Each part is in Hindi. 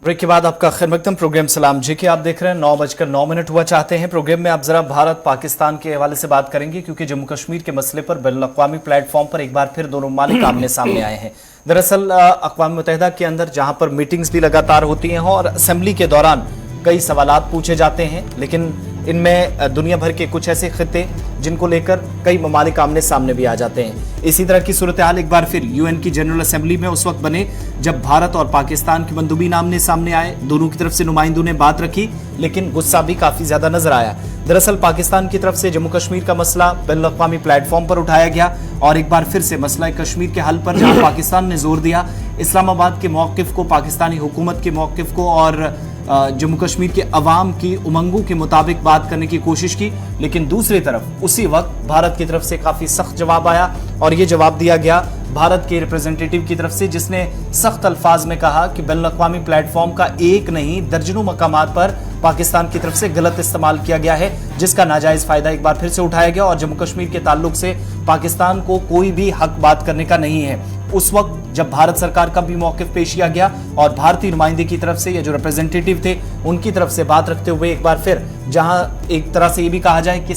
ब्रेक के बाद आपका खैर मकदम। प्रोग्राम सलाम जी के आप देख रहे हैं। 9:09 हुआ चाहते हैं। प्रोग्राम में आप जरा भारत पाकिस्तान के हवाले से बात करेंगे क्योंकि जम्मू कश्मीर के मसले पर बैनुल-अक़वामी प्लेटफॉर्म पर एक बार फिर दोनों ममालिक आमने सामने आए हैं। दरअसल अक़वाम मुत्तहिदा के अंदर जहां पर मीटिंग्स भी लगातार होती हैं और असेंबली के दौरान कई सवालात पूछे जाते हैं, लेकिन इनमें दुनिया भर के कुछ ऐसे खित्ते जिनको लेकर कई ममालिक आमने सामने भी आ जाते हैं। इसी तरह की सूरत हाल एक बार फिर यूएन की जनरल असेंबली में उस वक्त बने जब भारत और पाकिस्तान के मंदूबीन आमने सामने आए। दोनों की तरफ से नुमाइंदों ने बात रखी, लेकिन गुस्सा भी काफी ज्यादा नजर आया। दरअसल पाकिस्तान की तरफ से जम्मू कश्मीर का मसला बैनुल-अक़वामी प्लेटफॉर्म पर उठाया गया और एक बार फिर से मसला कश्मीर के हल पर जहां पाकिस्तान ने जोर दिया, इस्लामाबाद के मौक़िफ़ को, पाकिस्तानी हुकूमत के मौक़िफ़ को और जम्मू कश्मीर के अवाम की उमंगों के मुताबिक बात करने की कोशिश की, लेकिन दूसरी तरफ उसी वक्त भारत की तरफ से काफी सख्त जवाब आया और ये जवाब दिया गया भारत के रिप्रेजेंटेटिव की तरफ से, जिसने सख्त अल्फाज में कहा कि बैनुल-अक़वामी प्लेटफॉर्म का एक नहीं दर्जनों मकामात पर पाकिस्तान की तरफ से गलत इस्तेमाल किया गया है, जिसका नाजायज फायदा एक बार फिर से उठाया गया और जम्मू कश्मीर के ताल्लुक से पाकिस्तान को कोई भी हक बात करने का नहीं है। उस वक्त जब भारत सरकार का भी मौक़िफ़ पेश किया गया और भारतीय नुमाइंदे की तरफ से, या जो रिप्रेजेंटेटिव थे उनकी तरफ से बात रखते हुए एक बार फिर जहां एक तरह से ये भी कहा जाए कि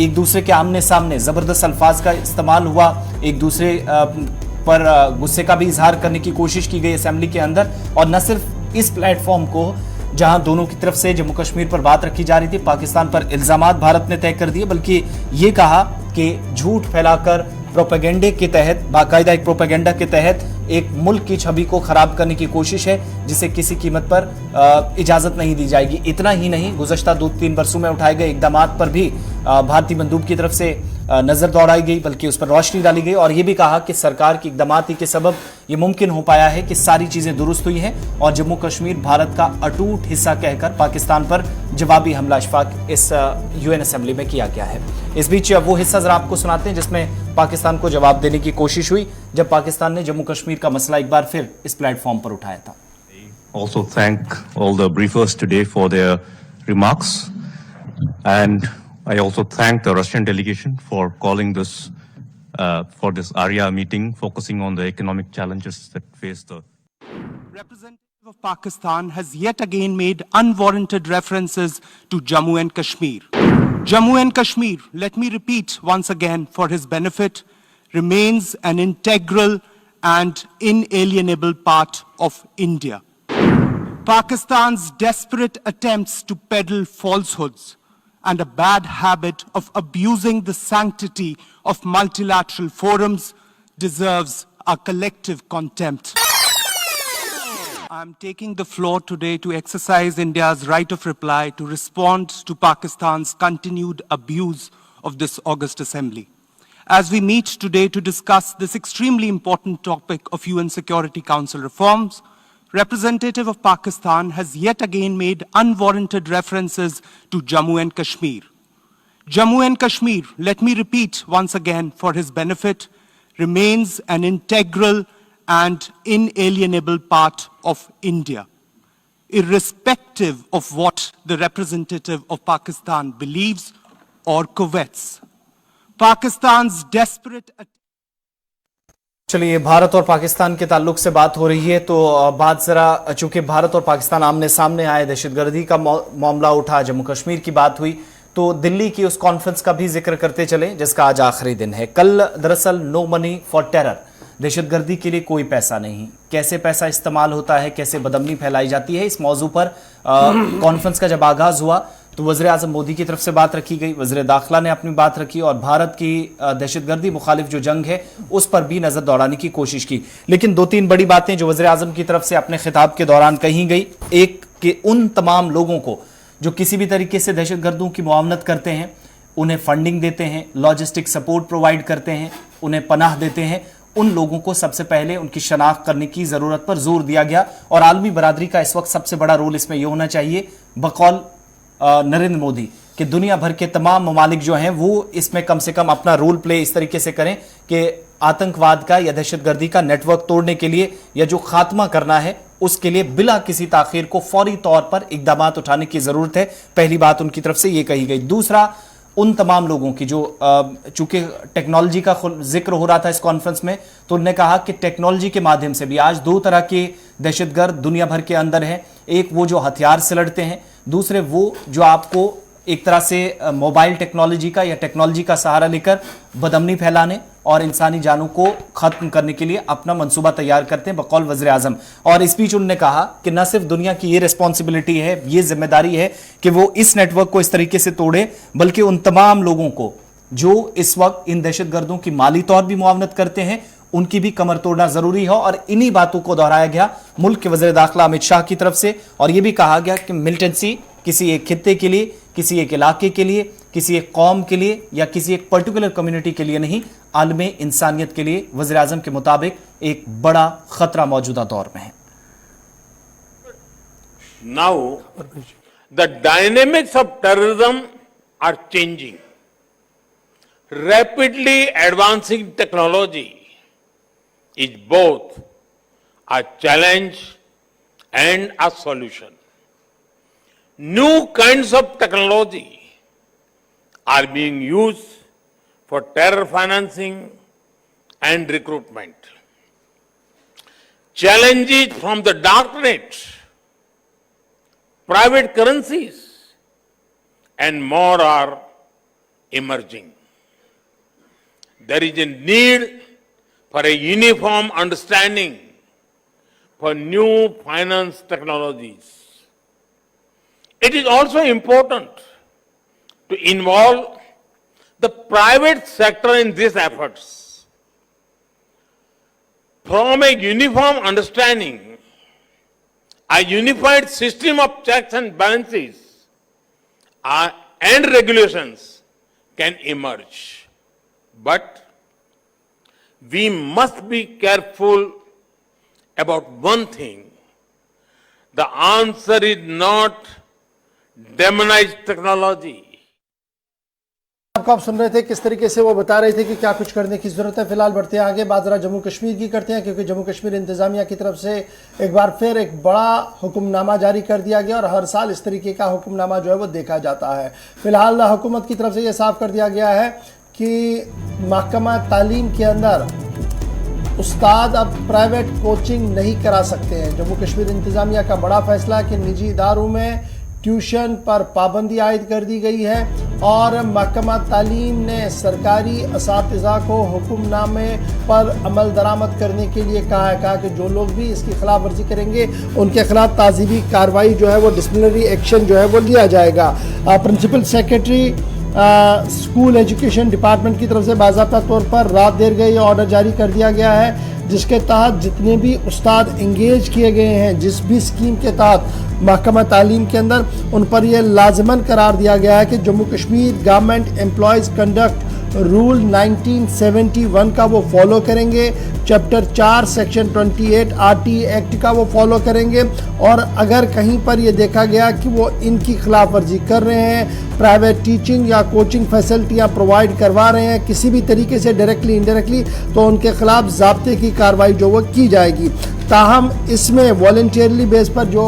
एक दूसरे के आमने सामने जबरदस्त अल्फाज का इस्तेमाल हुआ, एक दूसरे पर गुस्से का भी इजहार करने की कोशिश की गई असेंबली के अंदर। और न सिर्फ इस प्लेटफॉर्म को जहां दोनों की तरफ से जम्मू कश्मीर पर बात रखी जा रही थी, पाकिस्तान पर इल्जामात भारत ने तय कर दिए, बल्कि ये कहा कि झूठ फैलाकर प्रोपेगेंडे के तहत, बाकायदा एक प्रोपेगेंडा के तहत एक मुल्क की छवि को खराब करने की कोशिश है, जिसे किसी कीमत पर इजाजत नहीं दी जाएगी। इतना ही नहीं, गुज़श्ता 2-3 बरसों में उठाए गए इक़दामात पर भी भारतीय मंदूब की तरफ से नजर दौड़ाई गई, बल्कि उस पर रोशनी डाली गई और यह भी कहा कि सरकार की इक़दामात ही के सबब ये मुमकिन हो पाया है कि सारी चीजें दुरुस्त हुई हैं और जम्मू कश्मीर भारत का अटूट हिस्सा कहकर पाकिस्तान पर जवाबी हमला इशफाक इस यूएन असेंबली में किया गया है। इस बीच वो हिस्सा जरा आपको सुनाते हैं जिसमें पाकिस्तान को जवाब देने की कोशिश हुई जब पाकिस्तान ने जम्मू कश्मीर का मसला एक बार फिर इस प्लेटफॉर्म पर उठाया था। Also thank all the briefers today for their remarks, and I also thank the Russian delegation for calling this for this ARIA meeting focusing on the economic challenges that face the representative of Pakistan has yet again made unwarranted references to Jammu and Kashmir. Jammu and Kashmir, let me repeat once again for his benefit, remains an integral and inalienable part of India. Pakistan's desperate attempts to peddle falsehoods and a bad habit of abusing the sanctity of multilateral forums deserves our collective contempt. I am taking the floor today to exercise India's right of reply to respond to Pakistan's continued abuse of this august assembly. As we meet today to discuss this extremely important topic of UN Security Council reforms, representative of Pakistan has yet again made unwarranted references to Jammu and Kashmir. Jammu and Kashmir, let me repeat once again for his benefit, remains an integral and inalienable part of India, irrespective of what the representative of Pakistan believes or covets. Pakistan's desperate चलिए, भारत और पाकिस्तान के ताल्लुक से बात हो रही है तो बात जरा, चूंकि भारत और पाकिस्तान आमने सामने आए, दहशतगर्दी का मामला उठा, जम्मू कश्मीर की बात हुई, तो दिल्ली की उस कॉन्फ्रेंस का भी जिक्र करते चले जिसका आज आखिरी दिन है। कल दरअसल नो मनी फॉर टेरर, दहशतगर्दी के लिए कोई पैसा नहीं, कैसे पैसा इस्तेमाल होता है, कैसे बदअमनी फैलाई जाती है, इस मौजू पर कॉन्फ्रेंस का जब आगाज हुआ तो वज़ीर आज़म मोदी की तरफ से बात रखी गई, वज़ीर दाखिला ने अपनी बात रखी और भारत की दहशतगर्दी मुखालिफ जो जंग है उस पर भी नजर दौड़ाने की कोशिश की। लेकिन 2-3 बड़ी बातें जो वज़ीर आज़म की तरफ से अपने खिताब के दौरान कही गई, एक कि उन तमाम लोगों को जो किसी भी तरीके से दहशतगर्दों की मुआवनत करते हैं, उन्हें फंडिंग देते हैं, लॉजिस्टिक सपोर्ट प्रोवाइड करते हैं, उन्हें पनाह देते हैं, उन लोगों को सबसे पहले उनकी शनाख्त करने की जरूरत पर जोर दिया गया। और आलमी बरादरी का इस वक्त सबसे बड़ा रोल इसमें यह होना चाहिए, बकौल नरेंद्र मोदी, कि दुनिया भर के तमाम ममालिक जो हैं वो इसमें कम से कम अपना रोल प्ले इस तरीके से करें कि आतंकवाद का या दहशतगर्दी का नेटवर्क तोड़ने के लिए या जो खात्मा करना है उसके लिए बिला किसी ताखीर को फौरी तौर पर इकदामात उठाने की जरूरत है। पहली बात उनकी तरफ से ये कही गई। दूसरा, उन तमाम लोगों की जो चूंकि टेक्नोलॉजी का जिक्र हो रहा था इस कॉन्फ्रेंस में, तो उन्होंने कहा कि टेक्नोलॉजी के माध्यम से भी आज दो तरह के दहशतगर्द दुनिया भर के अंदर हैं। एक वो जो हथियार से लड़ते हैं, दूसरे वो जो आपको एक तरह से मोबाइल टेक्नोलॉजी का या टेक्नोलॉजी का सहारा लेकर बदअमनी फैलाने और इंसानी जानों को खत्म करने के लिए अपना मंसूबा तैयार करते हैं बकौल वज़ीर आज़म। और इस बीच उन्होंने कहा कि न सिर्फ दुनिया की ये रिस्पॉन्सिबिलिटी है, ये जिम्मेदारी है कि वो इस नेटवर्क को इस तरीके से तोड़े, बल्कि उन तमाम लोगों को जो इस वक्त इन दहशतगर्दों की माली तौर भी मुआवनत करते हैं, उनकी भी कमर तोड़ना जरूरी है। और इन्हीं बातों को दोहराया गया मुल्क के वज़ीर दाखिला अमित शाह की तरफ से। और यह भी कहा गया कि मिलिटेंसी किसी एक खित्ते के लिए, किसी एक इलाके के लिए, किसी एक कौम के लिए या किसी एक पर्टिकुलर कम्युनिटी के लिए नहीं, आलमी इंसानियत के लिए वज़ीर आज़म के मुताबिक एक बड़ा खतरा मौजूदा दौर में है। Now, the dynamics of terrorism are changing. Rapidly advancing technology is both a challenge and a solution. New kinds of technology are being used for terror financing and recruitment. Challenges from the darknet, private currencies, and more are emerging. There is a need for a uniform understanding for new finance technologies. It is also important to involve the private sector in these efforts. From a uniform understanding, a unified system of checks and balances and regulations can emerge. But we must be careful about one thing. The answer is not demonize technology. आपको आप सुन रहे थे किस तरीके से वो बता रहे थे कि क्या कुछ करने की जरूरत है। फिलहाल बढ़ते हैं आगे, बात जरा जम्मू कश्मीर की करते हैं, क्योंकि जम्मू कश्मीर इंतजामिया की तरफ से एक बार फिर एक बड़ा हुक्मनामा जारी कर दिया गया और हर साल इस तरीके का हुक्मनामा जो है वो देखा जाता है। फिलहाल हुकूमत की तरफ से ये साफ कर दिया गया है कि महकमा तालीम के अंदर उस्ताद अब प्राइवेट कोचिंग नहीं करा सकते हैं। जम्मू कश्मीर इंतजामिया का बड़ा फैसला है कि निजी इदारों में ट्यूशन पर पाबंदी आयद कर दी गई है और महकमा तालीम ने सरकारी असातिज़ा को हुक्मनामे पर अमल दरामद करने के लिए कहा कि जो लोग भी इसकी खिलाफ वर्जी करेंगे उनके खिलाफ ताज़ीबी कार्रवाई जो है वो डिसिप्लिनरी एक्शन जो है वो लिया जाएगा। Principal secretary school education department की तरफ से बाज़ाब्ता तौर पर रात देर गई ऑर्डर जारी कर दिया गया है, जिसके तहत जितने भी उस्ताद इंगेज किए गए हैं जिस भी स्कीम के तहत महकमा तालीम के अंदर, उन पर यह लाजमन करार दिया गया है कि Jammu Kashmir government employees conduct rule 1971 का वो फॉलो करेंगे, चैप्टर 4 सेक्शन 28 RT एक्ट का वो फॉलो करेंगे। और अगर कहीं पर ये देखा गया कि वो इनकी खिलाफ वर्जी कर रहे हैं, प्राइवेट टीचिंग या कोचिंग फैसिलिटियाँ प्रोवाइड करवा रहे हैं किसी भी तरीके से डायरेक्टली इनडायरेक्टली, तो उनके खिलाफ ज़ाब्ते की कार्रवाई जो वो की जाएगी। ताहम इसमें वॉलंटियरली बेस पर जो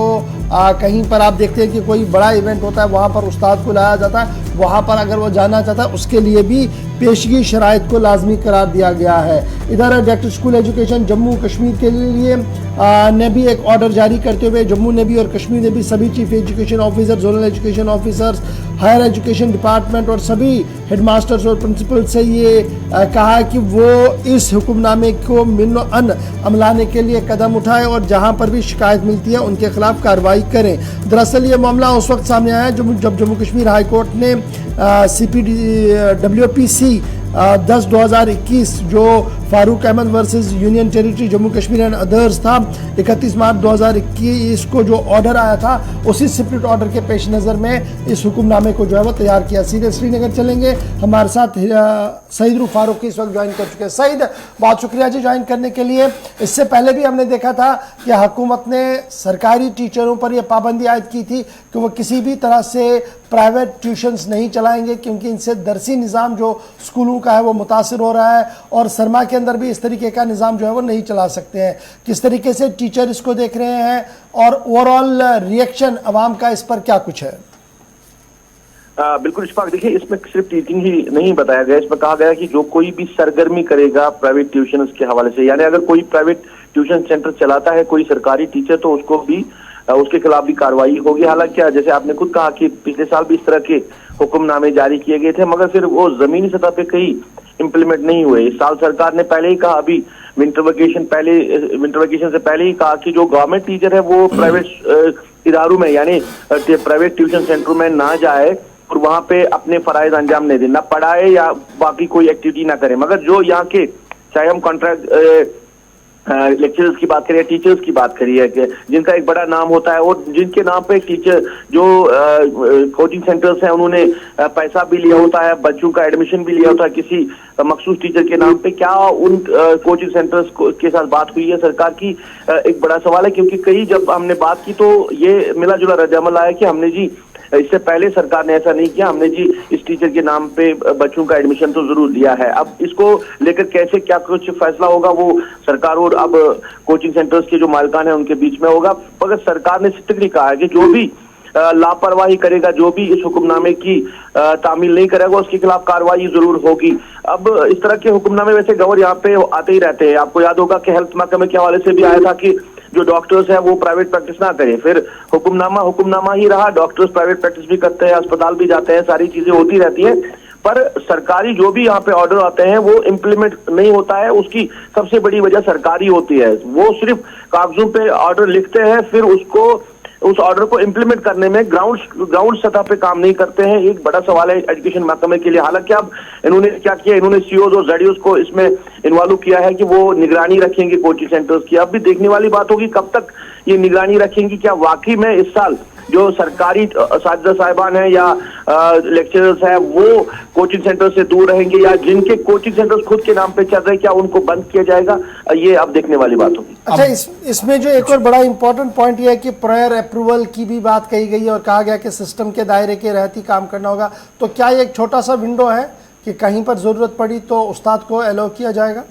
कहीं पर आप देखते हैं कि कोई बड़ा इवेंट होता है वहाँ पर उस्ताद को लाया जाता है, वहाँ पर अगर वो जाना चाहता है उसके लिए भी पेशगी शराइत को लाजमी करार दिया गया है। इधर director school education Jammu Kashmir के लिए ने भी एक ऑर्डर जारी करते हुए जम्मू ने भी और कश्मीर ने भी सभी chief education officer, zonal education officers, higher education department और सभी हेडमास्टर्स और प्रिंसिपल से ये कहा कि वो इस हुक्मनामे को मिनो अन अमलाने के लिए कदम उठाएं और जहां पर भी शिकायत मिलती है उनके खिलाफ कार्रवाई करें। दरअसल ये मामला उस वक्त सामने आया जब जम्मू कश्मीर हाई कोर्ट ने WPC 10/2021 जो Farooq Ahmad versus union territory Jammu Kashmir and others था, 31 मार्च 2021 को जो ऑर्डर आया था उसी सेपरेट ऑर्डर के पेश नज़र में इस हुक्मनामे को जो है वो तैयार किया। सीधे श्रीनगर चलेंगे, हमारे साथ सईद रूफ फारूकी इस वक्त ज्वाइन कर चुके हैं। सईद, बहुत शुक्रिया जी ज्वाइन करने के लिए। इससे पहले भी हमने देखा था कि हुकूमत ने सरकारी टीचरों पर यह पाबंदी आयद की थी कि वो किसी भी तरह से प्राइवेट ट्यूशन्स नहीं चलाएंगे क्योंकि इनसे दरसी निज़ाम जो स्कूलों का है वो मुतासिर हो रहा है और सरमा के अंदर भी इस तरीके का निज़ाम जो है वो नहीं चला सकते हैं। किस तरीके से टीचर इसको देख रहे हैं और ओवरऑल रिएक्शन अवाम का इस पर क्या कुछ है? बिल्कुल इशफाक, देखिए इसमें सिर्फ टीचिंग ही नहीं बताया गया, इसमें कहा गया कि जो कोई भी सरगर्मी करेगा प्राइवेट ट्यूशन के हवाले से, यानी अगर कोई प्राइवेट ट्यूशन सेंटर चलाता है कोई सरकारी टीचर, तो उसको भी उसके खिलाफ भी कार्रवाई होगी। हालांकि जैसे आपने खुद कहा कि पिछले साल भी इस तरह के हुक्मनामे जारी किए गए थे, मगर फिर वो जमीनी सतह पे कहीं इम्प्लीमेंट नहीं हुए। इस साल सरकार ने पहले ही कहा, अभी विंटर वेकेशन से पहले ही कहा कि जो गवर्नमेंट टीचर है वो प्राइवेट इदारों में यानी प्राइवेट ट्यूशन सेंटर में ना जाए और वहां पे अपने फराइज अंजाम नहीं दे, ना पढ़ाए या बाकी कोई एक्टिविटी ना करे। मगर जो यहाँ के, चाहे हम कॉन्ट्रैक्ट लेक्चरर्स की बात करिए, टीचर्स की बात करिए, जिनका एक बड़ा नाम होता है और जिनके नाम पे टीचर जो कोचिंग सेंटर्स हैं उन्होंने पैसा भी लिया होता है, बच्चों का एडमिशन भी लिया होता है किसी मखसूस टीचर के नाम पे, क्या उन कोचिंग सेंटर्स के साथ बात हुई है सरकार की? एक बड़ा सवाल है, क्योंकि कई जब हमने बात की तो ये मिला जुला रद्द-ए-अमल आया कि हमने जी इससे पहले सरकार ने ऐसा नहीं किया, हमने जी इस टीचर के नाम पे बच्चों का एडमिशन तो जरूर लिया है। अब इसको लेकर कैसे क्या कुछ फैसला होगा वो सरकार और अब कोचिंग सेंटर्स के जो मालिकान है उनके बीच में होगा। मगर सरकार ने स्ट्रिक्टली कहा है कि जो भी लापरवाही करेगा, जो भी इस हुक्मनामे की तामील नहीं करेगा, उसके खिलाफ कार्रवाई जरूर होगी। अब इस तरह के हुक्मनामे वैसे गवर्नर यहाँ पे आते ही रहते हैं। आपको याद होगा कि हेल्थ महकमे के हवाले से भी आया था कि जो डॉक्टर्स है वो प्राइवेट प्रैक्टिस ना करें, फिर हुक्मनामा ही रहा, डॉक्टर्स प्राइवेट प्रैक्टिस भी करते हैं, अस्पताल भी जाते हैं, सारी चीजें होती रहती हैं, पर सरकारी जो भी यहाँ पे ऑर्डर आते हैं वो इम्प्लीमेंट नहीं होता है। उसकी सबसे बड़ी वजह सरकारी होती है, वो सिर्फ कागजों पे ऑर्डर लिखते हैं, फिर उस ऑर्डर को इम्प्लीमेंट करने में ग्राउंड सतह पे काम नहीं करते हैं। एक बड़ा सवाल है एजुकेशन महकमे के लिए। हालांकि अब इन्होंने क्या किया, इन्होंने सीओज और जेडीओज को इसमें इन्वॉल्व किया है कि वो निगरानी रखेंगे कोचिंग सेंटर्स की। अब भी देखने वाली बात होगी कब तक ये निगरानी रखेंगी, क्या वाकई में इस साल जो सरकारी साजिदा साहिबान है या लेक्चरर्स है वो कोचिंग सेंटर से दूर रहेंगे, या जिनके कोचिंग सेंटर्स खुद के नाम पे चल रहे क्या उनको बंद किया जाएगा, ये अब देखने वाली बात होगी। अच्छा, इसमें जो एक और बड़ा इंपॉर्टेंट पॉइंट ये है कि प्रायर अप्रूवल की भी बात कही गई है और कहा गया कि सिस्टम के दायरे के रहते ही काम करना होगा। तो क्या ये एक छोटा सा विंडो है कि कहीं पर जरूरत पड़ी तो उस्ताद को अलाउ किया जाएगा?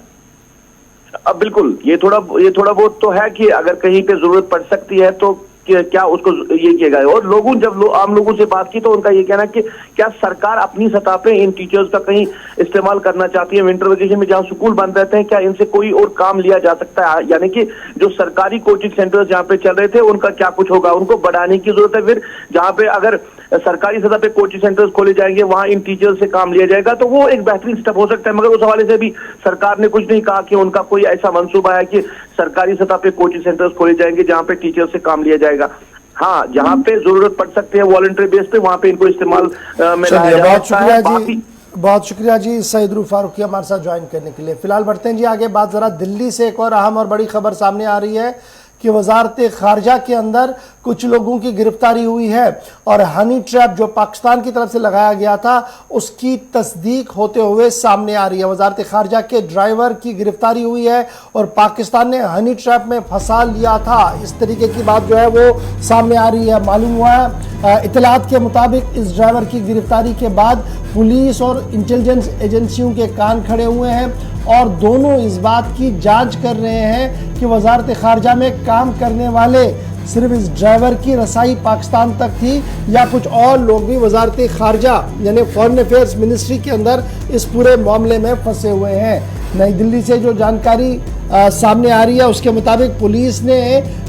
अब बिल्कुल ये थोड़ा बहुत तो है कि अगर कहीं पे जरूरत पड़ सकती है तो क्या उसको ये किया गया। और आम लोगों से बात की तो उनका ये कहना है कि क्या सरकार अपनी सतह पे इन टीचर्स का कहीं इस्तेमाल करना चाहती है विंटर वेकेशन में, जहां स्कूल बंद रहते हैं, क्या इनसे कोई और काम लिया जा सकता है? यानी कि जो सरकारी कोचिंग सेंटर्स जहाँ पे चल रहे थे उनका क्या कुछ होगा, उनको बढ़ाने की जरूरत है। फिर जहाँ पे अगर सरकारी सतह पे कोचिंग सेंटर्स खोले जाएंगे वहां इन टीचर्स से काम लिया जाएगा, तो वो एक बेहतरीन स्टेप हो सकता है। मगर उस हवाले से भी सरकार ने कुछ नहीं कहा कि उनका कोई ऐसा मंसूबा है कि सरकारी सतह पे कोचिंग सेंटर्स खोले जाएंगे जहां पे टीचर्स से काम लिया जाएगा। हाँ, जहां पे जरूरत पड़ सकती है वॉलंटरी बेस पे वहां पे इनको इस्तेमाल में लाया जा सकता है। बहुत शुक्रिया जी सईद रूफ फारूकी हमारे साथ ज्वाइन करने के लिए। फिलहाल बढ़ते हैं जी आगे बात जरा दिल्ली से। एक और अहम और बड़ी खबर सामने आ रही है कि वजारत खारजा के अंदर कुछ लोगों की गिरफ्तारी हुई है और हनी ट्रैप जो पाकिस्तान की तरफ से लगाया गया था उसकी तस्दीक होते हुए सामने आ रही है। वजारत खारजा के ड्राइवर की गिरफ्तारी हुई है और पाकिस्तान ने हनी ट्रैप में फंसा लिया था, इस तरीके की बात जो है वो सामने आ रही है। मालूम हुआ है इतलात के मुताबिक इस ड्राइवर की गिरफ्तारी के बाद पुलिस और इंटेलिजेंस एजेंसियों के कान खड़े हुए हैं और दोनों इस बात की जांच कर रहे हैं कि वजारत खारजा में काम करने वाले सिर्फ इस ड्राइवर की रसाई पाकिस्तान तक थी या कुछ और लोग भी वजारत खारजा यानी फॉरेन अफेयर्स मिनिस्ट्री के अंदर इस पूरे मामले में फंसे हुए हैं। नई दिल्ली से जो जानकारी सामने आ रही है उसके मुताबिक पुलिस ने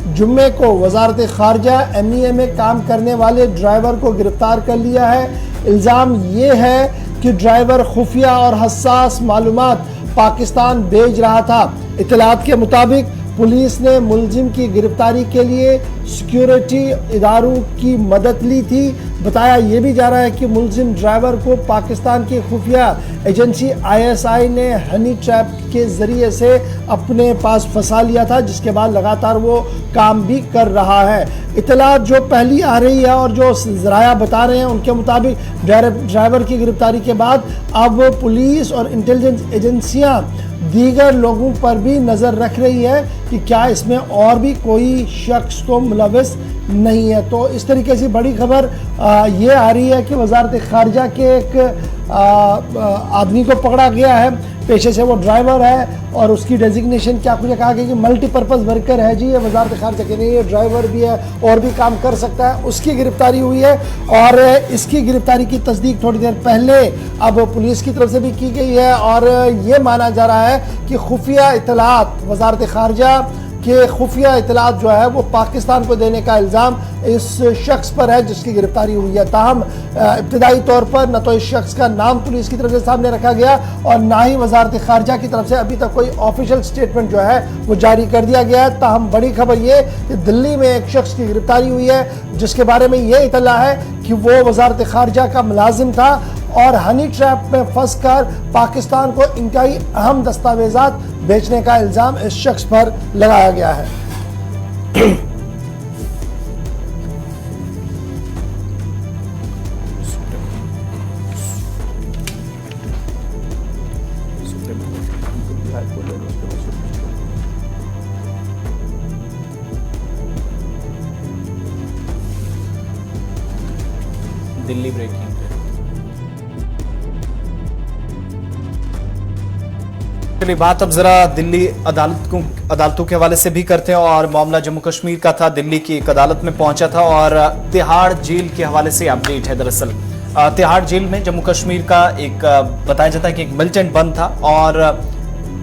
जुम्मे को वजारत खारजा MEA में काम करने वाले ड्राइवर को गिरफ्तार कर लिया है। इल्ज़ाम ये है कि ड्राइवर खुफिया और हसास मालूमात पाकिस्तान भेज रहा था। इतलात के मुताबिक पुलिस ने मुलजिम की गिरफ्तारी के लिए सिक्योरिटी इदारों की मदद ली थी। बताया यह भी जा रहा है कि मुलजिम ड्राइवर को पाकिस्तान की खुफिया एजेंसी ISI ने हनी ट्रैप के जरिए से अपने पास फंसा लिया था, जिसके बाद लगातार वो काम भी कर रहा है। इतलात जो पहली आ रही है और जो ज़राया बता रहे हैं उनके मुताबिक ड्राइवर की गिरफ्तारी के बाद अब पुलिस और इंटेलिजेंस एजेंसियां दीगर लोगों पर भी नज़र रख रही है कि क्या इसमें और भी कोई शख्स तो मुलविस नहीं है। तो इस तरीके से बड़ी खबर ये आ रही है कि वजारत खारजा के एक आदमी को पकड़ा गया है पेशे से वो ड्राइवर है और उसकी डेजिग्नेशन क्या कुछ कहा गया कि मल्टीपर्पज़ वर्कर है जी, ये वजारत खारजा के नहीं, ये ड्राइवर भी है और भी काम कर सकता है, उसकी गिरफ्तारी हुई है। और इसकी गिरफ्तारी की तस्दीक थोड़ी देर पहले अब पुलिस की तरफ से भी की गई है और ये माना जा रहा है कि खुफिया इतलात, वजारत खारजा के खुफिया इतलात जो है वो पाकिस्तान को देने का इल्ज़ाम इस शख्स पर है जिसकी गिरफ्तारी हुई है। ताहम इब्तदाई तौर पर न तो इस शख्स का नाम पुलिस की तरफ से सामने रखा गया और ना ही वजारत खारजा की तरफ से अभी तक कोई ऑफिशियल स्टेटमेंट जो है वो जारी कर दिया गया है। ताहम बड़ी खबर ये कि दिल्ली में एक शख्स की गिरफ्तारी हुई है जिसके बारे में ये इतला है कि वो वजारत खारजा का मुलाजिम था और हनी ट्रैप में फंसकर पाकिस्तान को इंतहाई अहम दस्तावेजात बेचने का इल्ज़ाम इस शख्स पर लगाया गया है। दिल्ली ब्रेकिंग। चलिए बात अब जरा दिल्ली अदालतों के हवाले से भी करते हैं और मामला जम्मू कश्मीर का था। दिल्ली की एक अदालत में पहुंचा था और तिहाड़ जेल के हवाले से अपडेट है। दरअसल तिहाड़ जेल में जम्मू कश्मीर का एक बताया जाता है कि एक मिलिटेंट बंद था और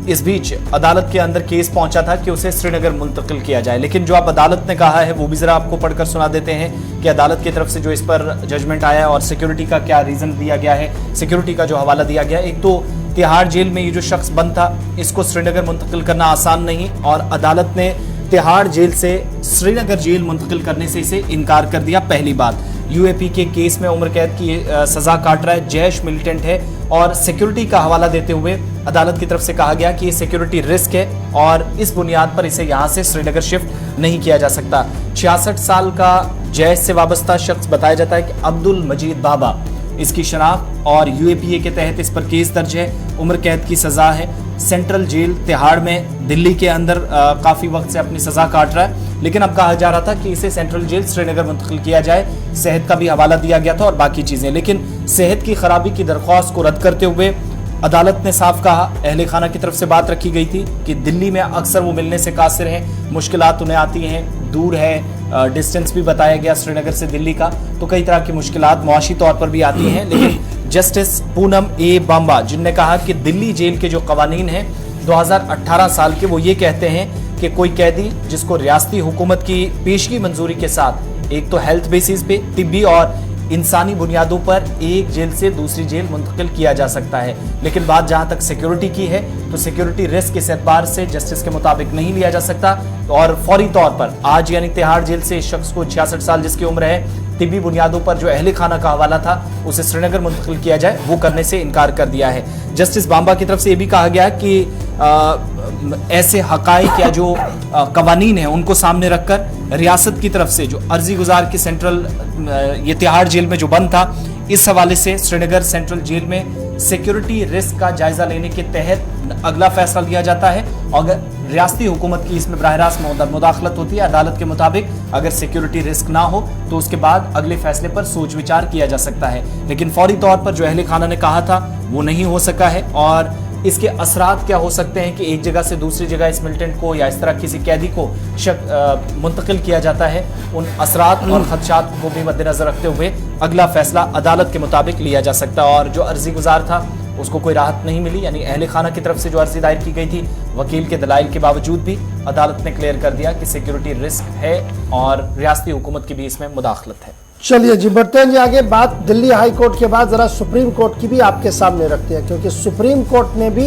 इस बीच अदालत के अंदर केस पहुंचा था कि उसे श्रीनगर मुंतकिल किया जाए। लेकिन जो अब अदालत ने कहा है वो भी जरा आपको पढ़कर सुना देते हैं कि अदालत की तरफ से जो इस पर जजमेंट आया है और सिक्योरिटी का क्या रीजन दिया गया है, सिक्योरिटी का जो हवाला दिया गया है। एक तो तिहाड़ जेल में ये जो शख्स बंद था इसको श्रीनगर मुंतकिल करना आसान नहीं और अदालत ने तिहाड़ जेल से श्रीनगर जेल मुंतकिल करने से इसे इनकार कर दिया। पहली बात, यूएपी के केस में उम्र कैद की सजा काट रहा है, जैश मिलिटेंट है और सिक्योरिटी का हवाला देते हुए अदालत की तरफ से कहा गया कि ये सिक्योरिटी रिस्क है और इस बुनियाद पर इसे यहां से श्रीनगर शिफ्ट नहीं किया जा सकता। 66 साल का जैश से वाबस्ता शख्स बताया जाता है कि अब्दुल मजीद बाबा, इसकी शनाख्त और यूएपीए के तहत इस पर केस दर्ज है, उम्र कैद की सजा है। सेंट्रल जेल तिहाड़ में दिल्ली के अंदर काफी वक्त से अपनी सजा काट रहा है, लेकिन अब कहा जा रहा था कि इसे सेंट्रल जेल श्रीनगर मुंतकिल किया जाए। सेहत का भी हवाला दिया गया था और बाकी चीजें, लेकिन सेहत की खराबी की दरख्वास्त को रद्द करते हुए अदालत ने साफ कहा, अहले खाना की तरफ से बात रखी गई थी कि दिल्ली में अक्सर वो मिलने से कासिर हैं, मुश्किलात उन्हें आती हैं, दूर है, डिस्टेंस भी बताया गया श्रीनगर से दिल्ली का, तो कई तरह की मुश्किलात मुआशी तौर पर भी आती हैं। लेकिन जस्टिस पूनम ए बांबा जिनने कहा कि दिल्ली जेल के जो कवानीन हैं 2018 साल के, वो ये कहते हैं कि कोई कैदी जिसको रियासती हुकूमत की पेशगी मंजूरी के साथ एक तो हेल्थ बेसिस पे, तिब्बी और इंसानी बुनियादों पर एक जेल से दूसरी जेल मुंतकिल किया जा सकता है। लेकिन बात जहां तक सिक्योरिटी की है तो सिक्योरिटी रिस्क इस एतबार से जस्टिस के मुताबिक नहीं लिया जा सकता और फौरी तौर पर आज यानी तिहाड़ जेल से इस शख्स को 66 साल जिसकी उम्र है, तिब्बी बुनियादों पर जो अहले खाना का हवाला था उसे श्रीनगर मुंतकिल किया जाए, वो करने से इनकार कर दिया है। जस्टिस बांबा की तरफ से ये भी कहा गया कि ऐसे हकाइक या जो कवानीन है उनको सामने रखकर रियासत की तरफ से जो अर्जी गुजार की सेंट्रल ये तिहाड़ जेल में जो बंद था, इस हवाले से श्रीनगर सेंट्रल जेल में सिक्योरिटी रिस्क का जायजा लेने के तहत अगला फैसला लिया जाता है। अगर रियासती हुकूमत की इसमें बराह रास्त मुदाखलत होती है अदालत के मुताबिक, अगर सिक्योरिटी रिस्क ना हो तो उसके बाद अगले फैसले पर सोच विचार किया जा सकता है। लेकिन फौरी तौर पर जो अहले खाना ने कहा था वो नहीं हो सका है और इसके असरात क्या हो सकते हैं कि एक जगह से दूसरी जगह इस मिलिटेंट को या इस तरह किसी कैदी को मुंतकिल किया जाता है, उन असरात और खदशात को भी मद्देनजर रखते हुए अगला फैसला अदालत के मुताबिक लिया जा सकता है। और जो अर्जी गुजार था उसको कोई राहत नहीं मिली, यानी अहले खाना की तरफ से जो अर्जी दायर की गई थी वकील के दलाइल के बावजूद भी अदालत ने क्लियर कर दिया कि सिक्योरिटी रिस्क है और रियासती हुकूमत की भी इसमें मुदाखलत है। चलिए जी, बढ़ते हैं जी आगे। बात दिल्ली हाई कोर्ट के बाद जरा सुप्रीम कोर्ट की भी आपके सामने रखते हैं, क्योंकि सुप्रीम कोर्ट ने भी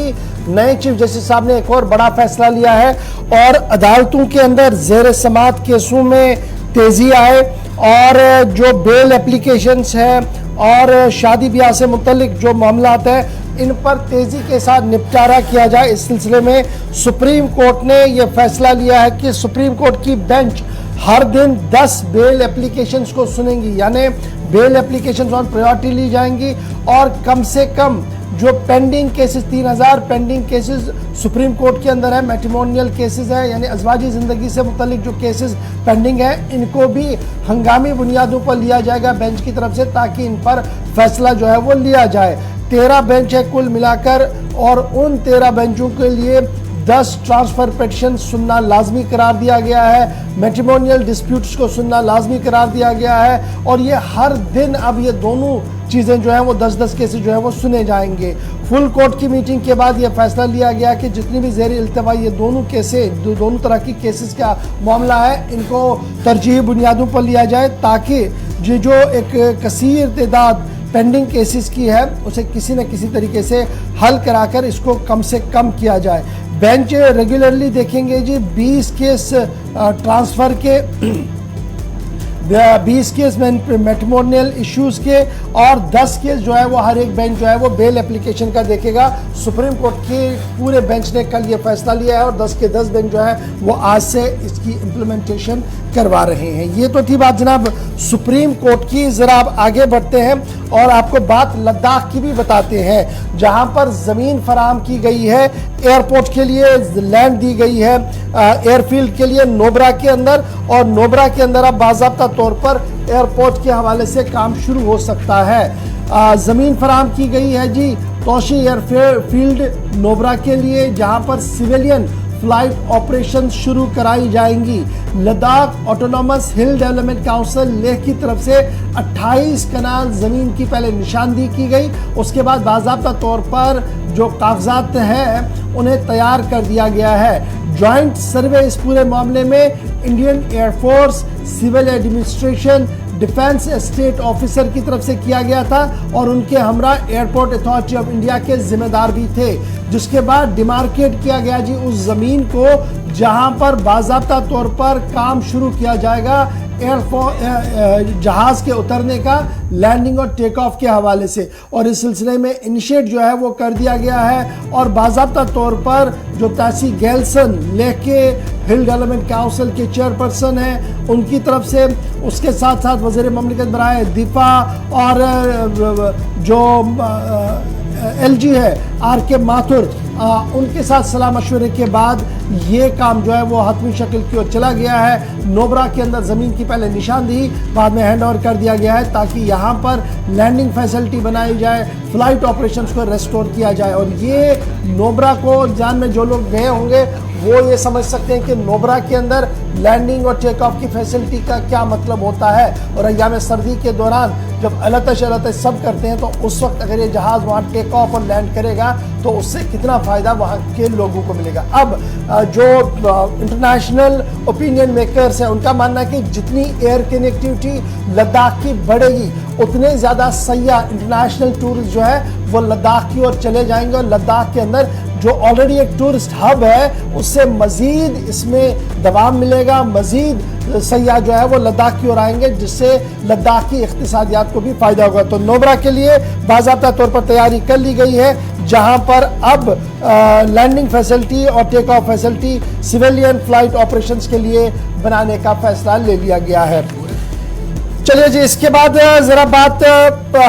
नए चीफ जस्टिस साहब ने एक और बड़ा फैसला लिया है और अदालतों के अंदर जेर समात केसों में तेजी आए और जो बेल एप्लीकेशंस हैं और शादी ब्याह से मुतल्लिक जो मामलात हैं इन पर तेजी के साथ निपटारा किया जाए। इस सिलसिले में सुप्रीम कोर्ट ने यह फैसला लिया है कि सुप्रीम कोर्ट की बेंच हर दिन 10 बेल एप्लीकेशंस को सुनेंगी, यानी बेल एप्लीकेशंस ऑन प्रायोरिटी ली जाएंगी और कम से कम जो pending cases 3000 pending cases supreme court के अंदर है, मैट्रिमोनियल केसेस है यानी अज़वाजी ज़िंदगी से मुतल्लिक जो केसेस पेंडिंग है, इनको भी हंगामी बुनियादों पर लिया जाएगा बेंच की तरफ से, ताकि इन पर फैसला जो है वो लिया जाए। 13 बेंच है कुल मिलाकर, और उन 13 बेंचों के लिए 10 ट्रांसफर पिटीशन सुनना लाजमी करार दिया गया है, मैट्रिमोनियल डिस्प्यूट्स को सुनना लाजमी करार दिया गया है, और ये हर दिन अब ये दोनों चीज़ें जो है वो 10-10 केसेस जो है वो सुने जाएंगे। फुल कोर्ट की मीटिंग के बाद ये फैसला लिया गया कि जितनी भी ज़ेर इल्तवा ये दोनों केसेस, दोनों तरह की केसेस का मामला है, इनको तरजीही बुनियादों पर लिया जाए, ताकि ये जो एक कसीर तादाद पेंडिंग केसेस की है उसे किसी न किसी तरीके से हल कराकर इसको कम से कम किया जाए। बेंच रेगुलरली देखेंगे जी 20 केस ट्रांसफ़र के, 20 केस मैट्रिमोनियल इश्यूज के, और 10 केस जो है वो हर एक बेंच जो है वो बेल एप्लीकेशन का देखेगा। सुप्रीम कोर्ट के पूरे बेंच ने कल ये फैसला लिया है और 10 के 10 बेंच जो है वो आज से इसकी इम्प्लीमेंटेशन करवा रहे हैं। ये तो थी बात जनाब सुप्रीम कोर्ट की। जरा आप आगे बढ़ते हैं और आपको बात लद्दाख की भी बताते हैं, जहां पर ज़मीन फराहम की गई है, एयरपोर्ट के लिए लैंड दी गई है एयरफील्ड के लिए नोबरा के अंदर, और नोबरा के अंदर अब बाज़ाब्ता तौर पर एयरपोर्ट के हवाले से काम शुरू हो सकता है। ज़मीन फराहम की गई है जी तोशी एयरफील्ड नोबरा के लिए, जहां पर सिविलियन फ्लाइट ऑपरेशन शुरू कराई जाएंगी। लद्दाख ऑटोनॉमस हिल डेवलपमेंट काउंसिल लेह की तरफ से 28 कनाल ज़मीन की पहले निशानदेही की गई, उसके बाद बाज़ाब्ता तौर पर जो कागजात हैं उन्हें तैयार कर दिया गया है। जॉइंट सर्वे इस पूरे मामले में Indian air force, civil administration, defence state officer की तरफ से किया गया था, और उनके हमरा एयरपोर्ट अथॉरिटी ऑफ इंडिया के जिम्मेदार भी थे। जिसके बाद डिमार्केट किया गया जी उस ज़मीन को जहां पर बाज़ाब्ता तौर पर काम शुरू किया जाएगा जहाज़ के उतरने का, लैंडिंग और टेक ऑफ के हवाले से, और इस सिलसिले में इनिशिएट जो है वो कर दिया गया है। और बाज़ाब्ता तौर पर जो तासी गैल्सन लेह के हिल डेवलपमेंट काउंसिल के चेयरपर्सन हैं उनकी तरफ से, उसके साथ साथ वज़ीर ममलिकत बराए दिफा और जो LG है RK माथुर, उनके साथ सलाह मशवरे के बाद ये काम जो है वो हतमी शक्ल की ओर चला गया है। नोबरा के अंदर ज़मीन की पहले निशानदेही, बाद में हैंड ओवर कर दिया गया है ताकि यहाँ पर लैंडिंग फैसिलिटी बनाई जाए, फ्लाइट ऑपरेशंस को रेस्टोर किया जाए। और ये नोबरा को जान में जो लोग गए होंगे वो ये समझ सकते हैं कि नोबरा के अंदर लैंडिंग और टेक ऑफ की फैसिलिटी का क्या मतलब होता है। और अय्याम सर्दी के दौरान जब अलतश सब करते हैं तो उस वक्त अगर ये जहाज़ वहाँ टेक ऑफ और लैंड करेगा तो उससे कितना फ़ायदा वहाँ के लोगों को मिलेगा। अब जो इंटरनेशनल ओपिनियन मेकर्स हैं उनका मानना है कि जितनी एयर कनेक्टिविटी लद्दाख की बढ़ेगी उतने ज़्यादा सयाह इंटरनेशनल टूरिस्ट जो है वो लद्दाख की ओर चले जाएंगे, और लद्दाख के अंदर जो ऑलरेडी एक टूरिस्ट हब है उससे मज़ीद इसमें दवाम मिलेगा, मज़ीद सयाह जो है वो लद्दाख की ओर आएंगे, जिससे लद्दाख की इक़्तिसादियात को भी फ़ायदा होगा। तो नोबरा के लिए बाज़ाब्ता तौर पर तैयारी कर ली गई है, जहां पर अब लैंडिंग फैसिलिटी और take off facility civilian flight operations के लिए बनाने का फैसला ले लिया गया है। चलिए जी, इसके बाद जरा बात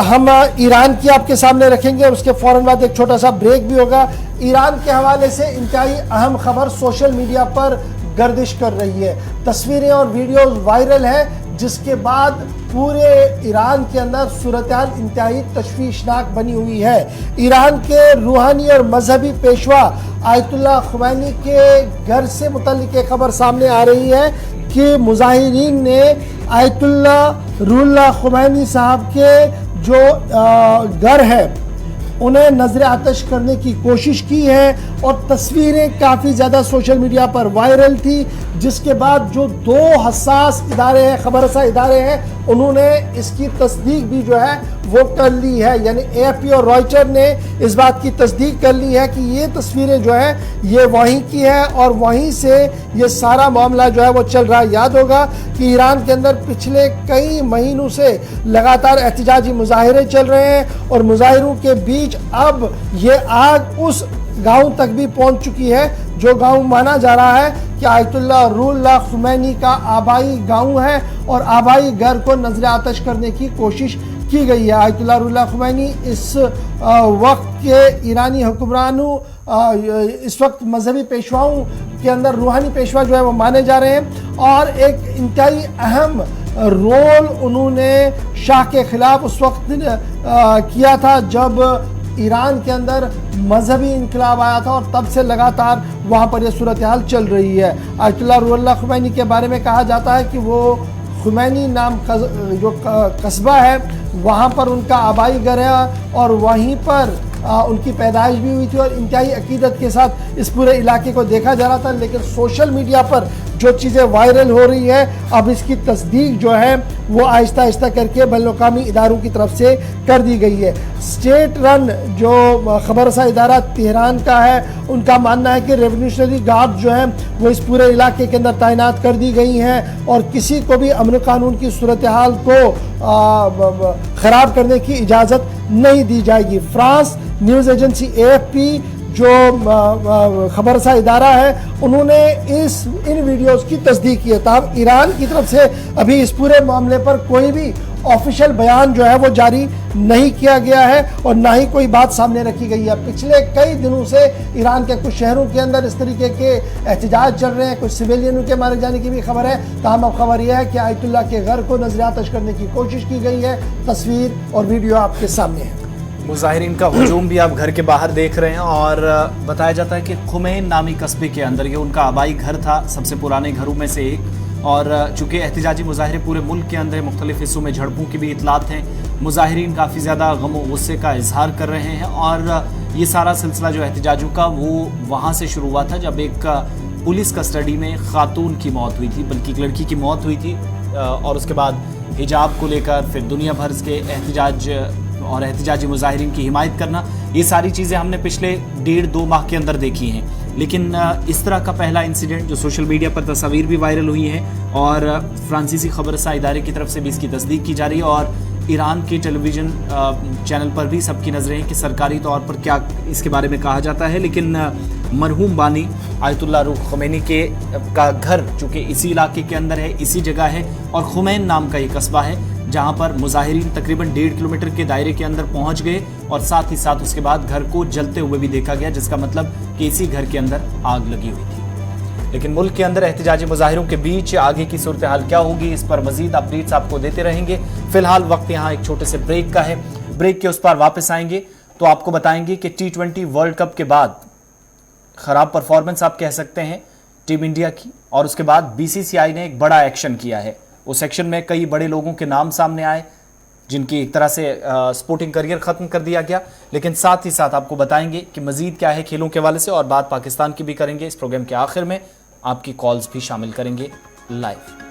हम ईरान की आपके सामने रखेंगे और उसके फौरन बाद एक छोटा सा ब्रेक भी होगा। ईरान के हवाले से इंतहाई अहम खबर सोशल मीडिया पर गर्दिश कर रही है, तस्वीरें और वीडियोस वायरल है, जिसके बाद पूरे ईरान के अंदर सूरत-ए-हाल इंतहाई तशवीशनाक बनी हुई है। ईरान के रूहानी और मजहबी पेशवा आयतुल्लाह खुमैनी के घर से मुतल्लिक एक खबर सामने आ रही है कि मुजाहिरीन ने आयतुल्लाह रूहुल्लाह खुमैनी साहब के जो घर है उन्हें नजर आतश करने की कोशिश की है, और तस्वीरें काफ़ी ज़्यादा सोशल मीडिया पर वायरल थी, जिसके बाद जो 2 हसास इदारे हैं, खबरसा इदारे हैं, उन्होंने इसकी तस्दीक भी जो है वो कर ली है। यानी AFP और रॉयटर ने इस बात की तस्दीक कर ली है कि ये तस्वीरें जो है ये वहीं की है और वहीं से ये सारा मामला जो है वो चल रहा है। याद होगा कि ईरान के अंदर पिछले कई महीनों से लगातार एहतजाजी मुजाहिरे चल रहे हैं, और मुजाहिरों के बीच अब ये आग उस गांव तक भी पहुंच चुकी है जो गांव माना जा रहा है कि आयतुल्लाह रूहुल्लाह खुमैनी का आबाई गांव है, और आबाई घर को नजर आतश करने की कोशिश की गई है। आयतुल्लाह रूहुल्लाह खुमैनी इस वक्त के ईरानी हुक्मरानों, इस वक्त मजहबी पेशवाओं के अंदर रूहानी पेशवा जो है वो माने जा रहे हैं, और एक इंतहाई अहम रोल उन्होंने शाह के खिलाफ उस वक्त किया था जब ईरान के अंदर मजहबी इनकलाब आया था और तब से लगातार वहाँ पर यह सूरत हाल चल रही है। आयतुल्लाह रूहुल्लाह खुमैनी के बारे में कहा जाता है कि वो खुमैनी नाम जो कस्बा है वहाँ पर उनका आबाई घर है और वहीं पर उनकी पैदाइश भी हुई थी और इंतहाई अकीदत के साथ इस पूरे इलाके को देखा जा रहा था। लेकिन सोशल मीडिया पर जो चीज़ें वायरल हो रही है अब इसकी तस्दीक जो है वो आहिस्ता आहिस्ता करके बैनुल-अक़वामी इदारों की तरफ से कर दी गई है। स्टेट रन जो खबरसा इदारा तेहरान का है उनका मानना है कि रेवोल्यूशनरी गार्ड जो है वो इस पूरे इलाके के अंदर तैनात कर दी गई हैं और किसी को भी अमन कानून की सूरत हाल को ख़राब करने की इजाज़त नहीं दी जाएगी। फ्रांस न्यूज़ एजेंसी AFP जो खबरसा इदारा है उन्होंने इन वीडियोस की तस्दीक की है। तब ईरान की तरफ से अभी इस पूरे मामले पर कोई भी ऑफिशियल बयान जो है वो जारी नहीं किया गया है और ना ही कोई बात सामने रखी गई है। पिछले कई दिनों से ईरान के कुछ शहरों के अंदर इस तरीके के एहतजाज चल रहे हैं, कुछ सिविलियनों के मारे जाने की भी खबर है। तमाम अब खबर यह है कि आयतुल्लाह के घर को नजरियातश करने की कोशिश की गई है। तस्वीर और वीडियो आपके सामने है। मुजाहिरीन का हुजूम भी आप घर के बाहर देख रहे हैं और बताया जाता है कि खुमैन नामी कस्बे के अंदर ये उनका आबाई घर था, सबसे पुराने घरों में से एक। और चूँकि एहतजाजी मुजाहरे पूरे मुल्क के अंदर मुख्तलिफ हिस्सों में झड़पों की भी इतलात हैं, मुजाहिरीन काफ़ी ज़्यादा गम और गुस्से का इजहार कर रहे हैं। और ये सारा सिलसिला जो एहतजाजों का वो वहाँ से शुरू हुआ था जब एक पुलिस कस्टडी में खातून की मौत हुई थी, बल्कि एक लड़की की मौत हुई थी। और उसके बाद हिजाब को लेकर फिर दुनिया भर के एहतजाज और एहतजाजी मुजाहिरीन की हिमायत करना, ये सारी चीज़ें हमने पिछले 1.5-2 माह के अंदर देखी हैं। लेकिन इस तरह का पहला इंसिडेंट जो सोशल मीडिया पर तस्वीर भी वायरल हुई है और फ्रांसीसी खबरसा इदारे की तरफ से भी इसकी तस्दीक की जा रही है और ईरान के टेलीविज़न चैनल पर भी सबकी नज़रें हैं कि सरकारी तौर पर क्या इसके बारे में कहा जाता है। लेकिन मरहूम बानी आयतुल्लाह रूह खुमैनी का घर चूँकि इसी इलाके के अंदर है, इसी जगह है और खुमैन नाम का ये कस्बा है जहां पर मुजाहिरीन तकरीबन 1.5 किलोमीटर के दायरे के अंदर पहुंच गए और साथ ही साथ उसके बाद घर को जलते हुए भी देखा गया, जिसका मतलब कि इसी घर के अंदर आग लगी हुई थी। लेकिन मुल्क के अंदर एहतजाजी मुजाहिरों के बीच आगे की सूरत हाल क्या होगी, इस पर मजीद अपडेट्स आपको देते रहेंगे। फिलहाल वक्त यहाँ एक छोटे से ब्रेक का है। ब्रेक के उस पर वापस आएंगे तो आपको बताएंगे कि T20 वर्ल्ड कप के बाद खराब परफॉर्मेंस आप कह सकते हैं टीम इंडिया की, और उसके बाद BCCI ने एक बड़ा एक्शन किया है। उस सेक्शन में कई बड़े लोगों के नाम सामने आए जिनकी एक तरह से स्पोर्टिंग करियर ख़त्म कर दिया गया। लेकिन साथ ही साथ आपको बताएंगे कि मज़ीद क्या है खेलों के हवाले से और बात पाकिस्तान की भी करेंगे। इस प्रोग्राम के आखिर में आपकी कॉल्स भी शामिल करेंगे लाइव।